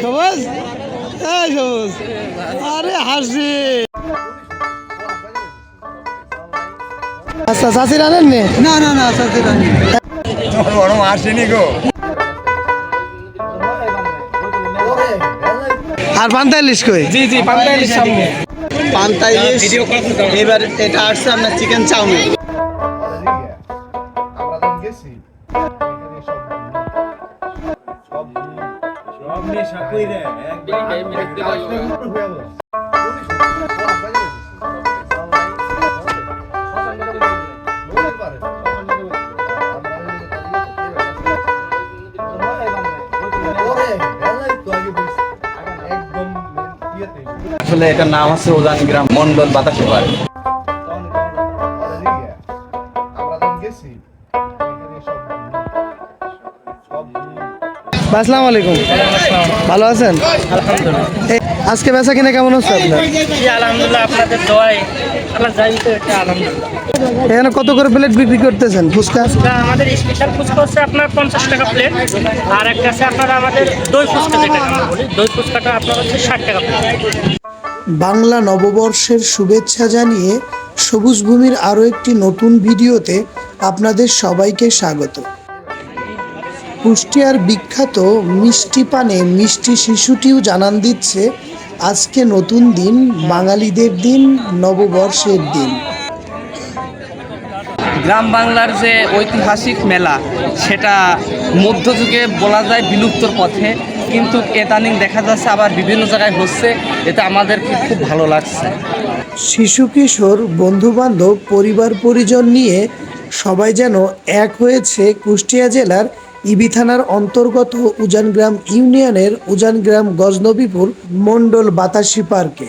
সবুজ, এই সবুজ, আরে হাসি। আচ্ছা চাষি রানেন নে? না না না চাচি রানি বড় আসেনি গো। আর পান্তা ইলিশ কই? জি জি পান্তা ইলিশ সামনে পান্তা ইলিশ। এবার এটা আসছে আপনার চিকেন চাউমিন। আসলে এটার নাম হচ্ছে উজান গ্রাম মন্ডল বাতাসে পারে। আসসালামু আলাইকুম, ভালো আছেন? আজকে বেচা কিনা কেমন হচ্ছে আপনার? আলহামদুলিল্লাহ, আপনাদের দোয়ায় আল্লাহ জানিতে হচ্ছে আলহামদুলিল্লাহ। এখানে কত করে প্লেট বিক্রি করতেছেন ফুচকা? আমাদের স্পেশাল ফুচকা হচ্ছে আপনার 50 টাকা প্লেট, আর একটা আছে আপনারা আমাদের দই ফুচকা, যেটা আমরা বলি দই ফুচকাটা আপনার হচ্ছে 60 টাকা প্লেট। বাংলা নববর্ষের শুভেচ্ছা জানিয়ে সবুজ ভূমির আরও একটি নতুন ভিডিওতে আপনাদের সবাইকে স্বাগত। কুষ্টিয়ার বিখ্যাত মিষ্টি পানে মিষ্টি শিশুটিও জানান দিচ্ছে আজকে নতুন দিন, বাঙালিদের দিন, নববর্ষের দিন। গ্রাম বাংলার যে ঐতিহাসিক মেলা, সেটা মধ্যযুগে বলা যায় বিলুপ্তর পথে, কিন্তু ইদানিং দেখা যাচ্ছে আবার বিভিন্ন জায়গায় হচ্ছে। এতে আমাদেরকে খুব ভালো লাগছে। শিশু কিশোর, বন্ধুবান্ধব, পরিবার পরিজন নিয়ে সবাই যেন এক হয়েছে কুষ্টিয়া জেলার ইবি থানার অন্তর্গত উজানগ্রাম ইউনিয়নের উজানগ্রাম গজনবীপুর মণ্ডল বাতাসি পার্কে।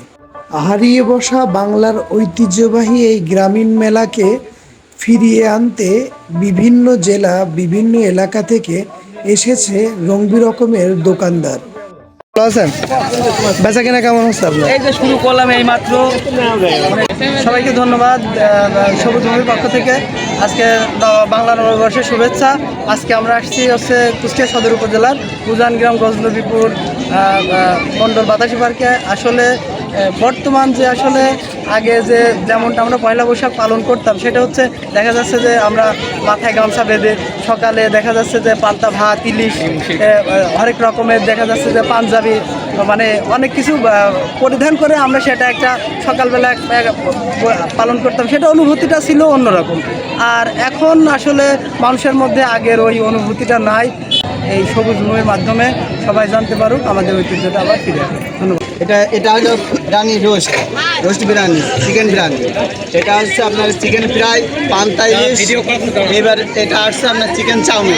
হারিয়ে বসা বাংলার ঐতিহ্যবাহী এই গ্রামীণ মেলাকে ফিরিয়ে আনতে বিভিন্ন জেলা, বিভিন্ন এলাকা থেকে এসেছে রঙবি রকমের দোকানদার। ভালো আছেন? বেচা কিনা কেমন হচ্ছে আপনার? এই যে শুরু করলাম এই মাত্র। সবাইকে ধন্যবাদ সবুজ ভূমির পক্ষ থেকে। আজকে বাংলা নববর্ষের শুভেচ্ছা। আজকে আমরা আসছি হচ্ছে কুষ্টিয়া সদর উপজেলার উজানগ্রাম গজনবীপুর মণ্ডল বাতাসি পার্কে। আসলে বর্তমান যে আসলে আগে যে যেমনটা আমরা পয়লা বৈশাখ পালন করতাম, সেটা হচ্ছে দেখা যাচ্ছে যে আমরা মাথায় গামছা বেঁধে সকালে দেখা যাচ্ছে যে পান্তা ভাত, ইলিশ, হরেক রকমের দেখা যাচ্ছে যে পাঞ্জাবি, মানে অনেক কিছু পরিধান করে আমরা সেটা একটা সকালবেলা পালন করতাম। সেটা অনুভূতিটা ছিল অন্যরকম। আর এখন আসলে মানুষের মধ্যে আগের ওই অনুভূতিটা নাই। এই সবুজ ভূমির মাধ্যমে সবাই জানতে পারুক আমাদের ঐতিহ্যটা আবার ফিরে আসে। ধন্যবাদ। এটা হলো বিরিয়ানি, রোস্ট বিরিয়ানি, চিকেন বিরিয়ানি। এটা হচ্ছে আপনার চিকেন ফ্রাই, পান্তা ইলিশ। এবার এটা আসছে আপনার চিকেন চাউমিন।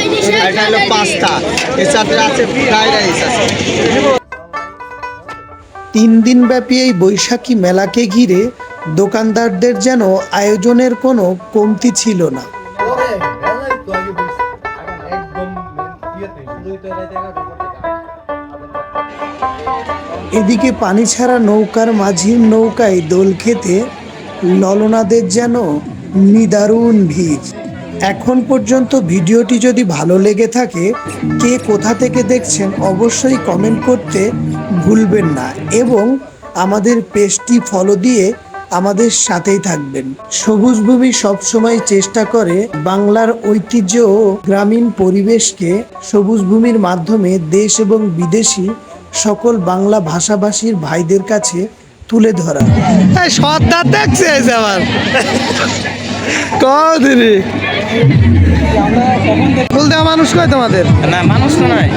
এটা হলো পাস্তা। এর সাথে আছে ফ্রাইড রাইস আছে। 3 দিনব্যাপী এই বৈশাখী মেলাকে ঘিরে দোকানদারদের যেন আয়োজনের কোনো কমতি ছিল না। এদিকে পানি ছাড়া নৌকার মাঝির নৌকায় দোল খেতে ললনাদের যেন নিদারুণ ভিড়। এখন পর্যন্ত ভিডিওটি যদি ভালো লেগে থাকে, কে কোথা থেকে দেখছেন অবশ্যই কমেন্ট করতে ভুলবেন না, এবং আমাদের পেজটি ফলো দিয়ে আমাদের সাথেই থাকবেন। সবুজ ভূমি সবসময় চেষ্টা করে বাংলার ঐতিহ্য ও গ্রামীণ পরিবেশকে সবুজ ভূমির মাধ্যমে দেশ এবং বিদেশি সকল বাংলা ভাষাভাষীর ভাইদের কাছে তুলে ধরা। সর্দার দেখছে আমার কদিনই ফুল দেওয়া মানুষ কয় তোমাদের? না, মানুষ তো নাই।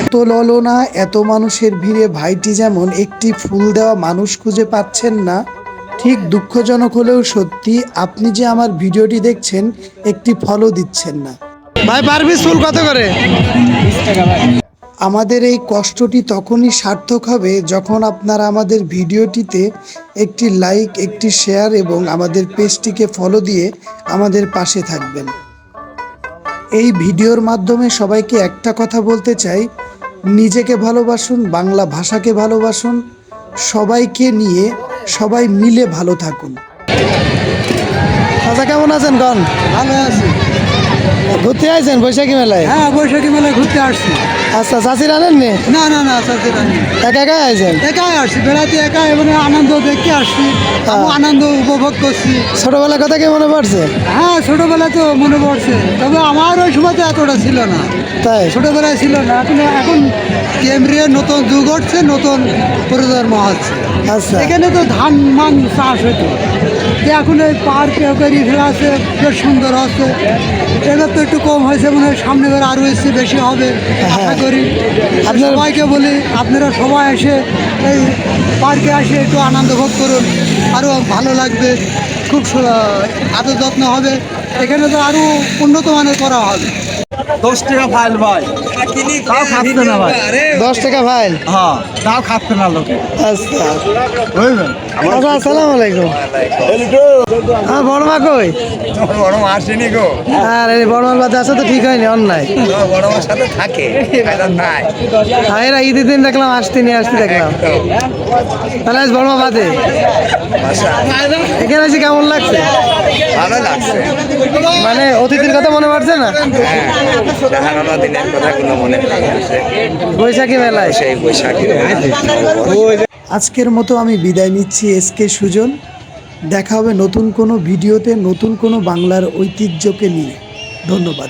এত ললনা, এত মানুষের ভিড়ে ভাইটি যেমন একটি ফুল দেওয়া মানুষ খুঁজে পাচ্ছেন না, ঠিক দুঃখজনক হলেও সত্যি, আপনি যে আমার ভিডিওটি দেখছেন একটি ফলো দিচ্ছেন না। ভাই পারবিস ফুল কত করে? আমাদের এই কষ্টটি তখনই সার্থক হবে যখন আপনারা আমাদের ভিডিওটিতে একটি লাইক, একটি শেয়ার এবং আমাদের পেজটিকে ফলো দিয়ে আমাদের পাশে থাকবেন। এই ভিডিওর মাধ্যমে সবাইকে একটা কথা বলতে চাই, নিজেকে ভালোবাসুন, বাংলা ভাষাকে ভালোবাসুন, সবাইকে নিয়ে সবাই মিলে ভালো থাকুন। চাচা কেমন আছেন? গন ভালো আছি। ঘুরতে আইছেন বৈশাখী মেলায়? হ্যাঁ, বৈশাখী মেলায় ঘুরতে আসছি। আচ্ছা, চাষির আনেননি? না না না, একা একাই আইছেন? একাই আসছি, বেড়াতে একা, মানে আনন্দ দেখতে আসছি, আমি আনন্দ উপভোগ করছি। ছোটবেলার কথা কি মনে পড়ছে? হ্যাঁ, ছোটবেলা তো মনে পড়ছে, তবে আমার ওই সময় তো এতটা ছিল না, তাই? ছোটবেলায় ছিল না। এখন কেন্দ্রীয় নতুন যুগ হচ্ছে, নতুন প্রজন্ম হচ্ছে। আচ্ছা। এখানে তো ধান মান চাষ হতো, যে এখন এই পার্ক করে ফেলা আছে, বেশ সুন্দর হচ্ছে। এবার তো একটু কম হয়েছে, মনে হয় সামনে বার আরও এসে বেশি হবে আশা করি। আপনার- সবাইকে বলি, আপনারা সবাই এসে এই পার্কে এসে একটু আনন্দ ভোগ করুন, আরও ভালো লাগবে, খুব আদর যত্ন হবে। এখানে তো আরও উন্নত মানের করা হবে। 10 টাকা ফাইল ভাই, তাও খাচ্ছে না ভাই। 10 টাকা ফাইল? হ্যাঁ, তাও খাচ্ছে না লোকে। আচ্ছা বুঝলেন? আচ্ছা, আসসালামু আলাইকুম। হ্যাঁ, বড় মা কই? তোমার বড় মা আসেনি গো। আর এই বড় মার বাদে আছে তো ঠিক হয়নি, অন্যায়। তোমার বড় মার সাথে থাকে, ফায়দা নাই। আর এরা ঈদের দিন দেখলাম আসতে নিয়ে আসতে দেখলাম, তাহলে আজ বড় মা বাদে এখানে এসে কেমন লাগছে? ভালো লাগছে। মানে অতিথির কথা মনে পড়ছে না? হারানো দিনের কথাগুলো মনে পড়ে আসে, বৈশাখী মেলায়। সেই বৈশাখী। আজকের মতো আমি বিদায় নিচ্ছি এসকে সুজন। দেখা হবে নতুন কোনো ভিডিওতে, নতুন কোনো বাংলার ঐতিহ্যকে নিয়ে। ধন্যবাদ।